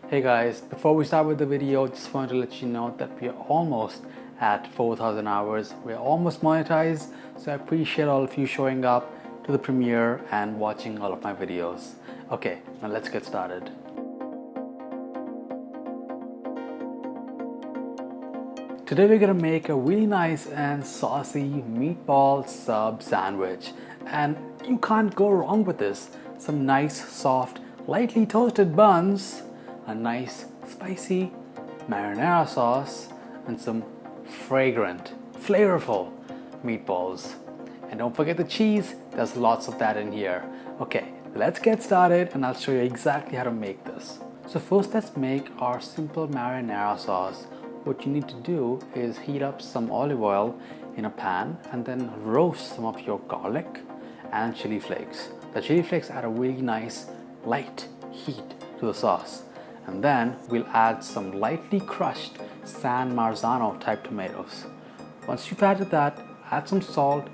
Hey guys, before we start with the video, just wanted to let you know that we are almost at 4,000 hours. We're almost monetized, so I appreciate all of you showing up to the premiere and watching all of my videos. Okay, now let's get started. Today we're gonna make a really nice and saucy meatball sub sandwich, and you can't go wrong with this. Some nice, soft, lightly toasted buns, a nice, spicy marinara sauce, and some fragrant, flavorful meatballs. And don't forget the cheese, there's lots of that in here. Okay, let's get started and I'll show you exactly how to make this. So first let's make our simple marinara sauce. What you need to do is heat up some olive oil in a pan and then roast some of your garlic and chili flakes. The chili flakes add a really nice light heat to the sauce. And then we'll add some lightly crushed San Marzano type tomatoes. Once you've added that, add some salt,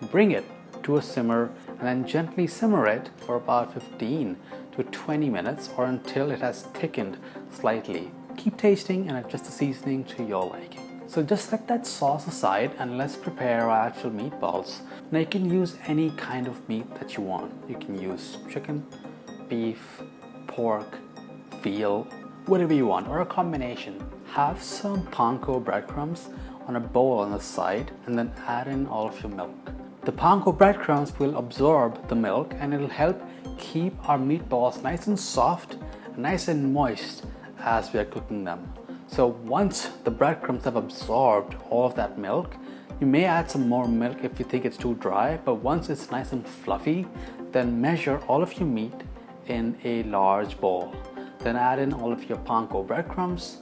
bring it to a simmer, and then gently simmer it for about 15 to 20 minutes or until it has thickened slightly. Keep tasting and adjust the seasoning to your liking. So just set that sauce aside and let's prepare our actual meatballs. Now you can use any kind of meat that you want. You can use chicken, beef, pork, veal, whatever you want, or a combination. Have some panko breadcrumbs on a bowl on the side and then add in all of your milk. The panko breadcrumbs will absorb the milk and it'll help keep our meatballs nice and soft, nice and moist as we are cooking them. So once the breadcrumbs have absorbed all of that milk, you may add some more milk if you think it's too dry, but once it's nice and fluffy, then measure all of your meat in a large bowl. Then add in all of your panko breadcrumbs,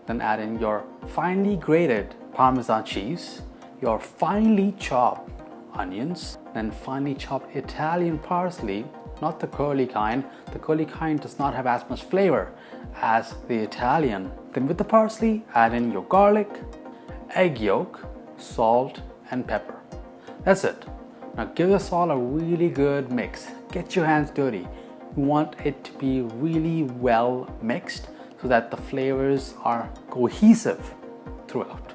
then add in your finely grated Parmesan cheese, your finely chopped onions, then finely chopped Italian parsley, not the curly kind. The curly kind does not have as much flavor as the Italian. Then with the parsley, add in your garlic, egg yolk, salt, and pepper. That's it. Now give this all a really good mix. Get your hands dirty. You want it to be really well mixed so that the flavors are cohesive throughout.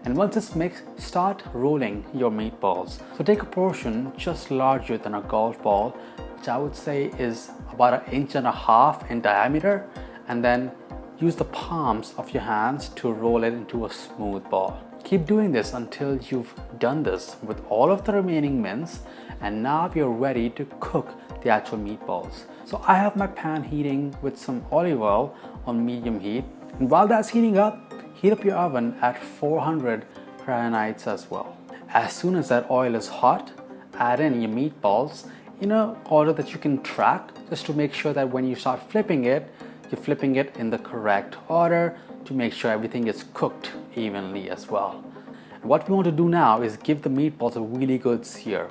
And once it's mixed, start rolling your meatballs. So take a portion just larger than a golf ball, which I would say is about 1.5 inches in diameter, and then use the palms of your hands to roll it into a smooth ball. Keep doing this until you've done this with all of the remaining mince, and now you're ready to cook the actual meatballs. So I have my pan heating with some olive oil on medium heat, and while that's heating up, heat up your oven at 400 Fahrenheit as well. As soon as that oil is hot, add in your meatballs in an order that you can track, just to make sure that when you start flipping it, you're flipping it in the correct order to make sure everything is cooked evenly as well. And what we want to do now is give the meatballs a really good sear.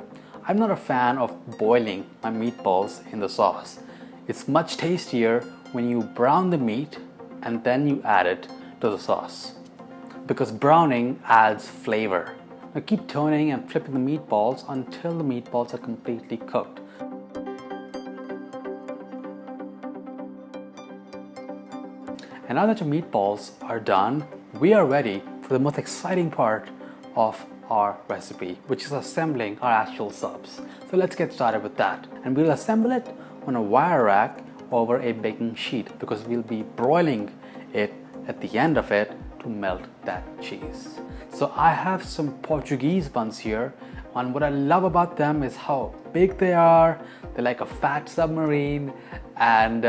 I'm not a fan of boiling my meatballs in the sauce. It's much tastier when you brown the meat and then you add it to the sauce, because browning adds flavor. Now keep turning and flipping the meatballs until the meatballs are completely cooked. And now that your meatballs are done, we are ready for the most exciting part of our recipe, which is assembling our actual subs. So let's get started with that. And we'll assemble it on a wire rack over a baking sheet, because we'll be broiling it at the end of it to melt that cheese. So I have some Portuguese buns here, and what I love about them is how big they are. They're like a fat submarine, and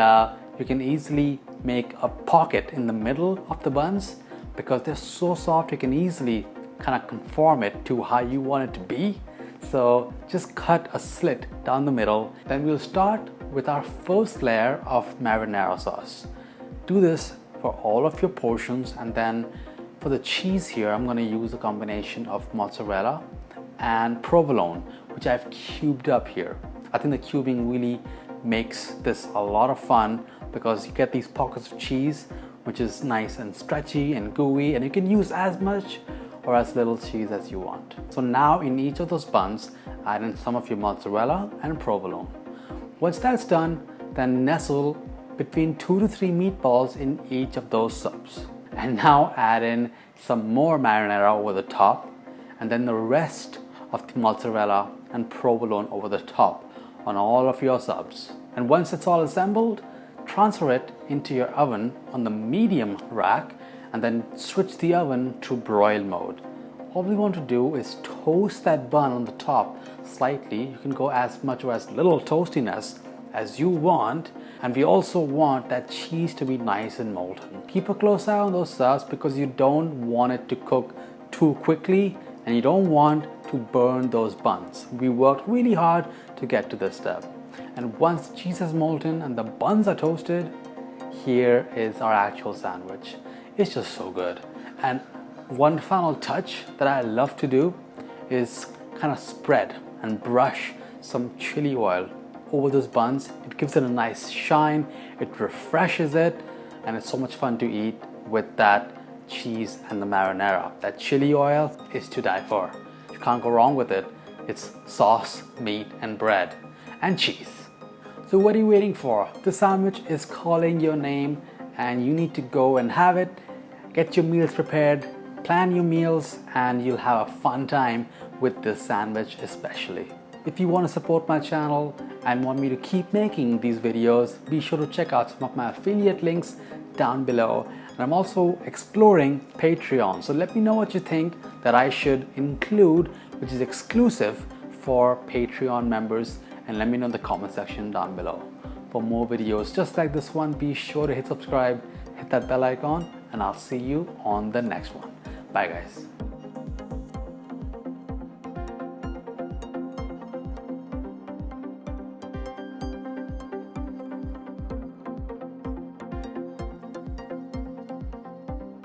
you can easily make a pocket in the middle of the buns because they're so soft. You can easily kind of conform it to how you want it to be. So just cut a slit down the middle. Then we'll start with our first layer of marinara sauce. Do this for all of your portions, and then for the cheese here, I'm going to use a combination of mozzarella and provolone, which I've cubed up here. I think the cubing really makes this a lot of fun because you get these pockets of cheese which is nice and stretchy and gooey, and you can use as much or as little cheese as you want. So now in each of those buns, add in some of your mozzarella and provolone. Once that's done, then nestle between 2 to 3 meatballs in each of those subs. And now add in some more marinara over the top, and then the rest of the mozzarella and provolone over the top on all of your subs. And once it's all assembled, transfer it into your oven on the medium rack and then switch the oven to broil mode. All we want to do is toast that bun on the top slightly. You can go as much or as little toastiness as you want, and we also want that cheese to be nice and molten. Keep a close eye on those subs because you don't want it to cook too quickly and you don't want to burn those buns. We worked really hard to get to this step. And once the cheese is molten and the buns are toasted, here is our actual sandwich. It's just so good. And one final touch that I love to do is kind of spread and brush some chili oil over those buns. It gives it a nice shine, it refreshes it, and it's so much fun to eat with that cheese and the marinara. That chili oil is to die for. You can't go wrong with it. It's sauce, meat, and bread, and cheese. So what are you waiting for? The sandwich is calling your name and you need to go and have it. Get your meals prepared, plan your meals, and you'll have a fun time with this sandwich especially. If you want to support my channel and want me to keep making these videos, be sure to check out some of my affiliate links down below. And I'm also exploring Patreon. So let me know what you think that I should include, which is exclusive for Patreon members, and let me know in the comment section down below. For more videos just like this one, be sure to hit subscribe, hit that bell icon, and I'll see you on the next one. Bye guys.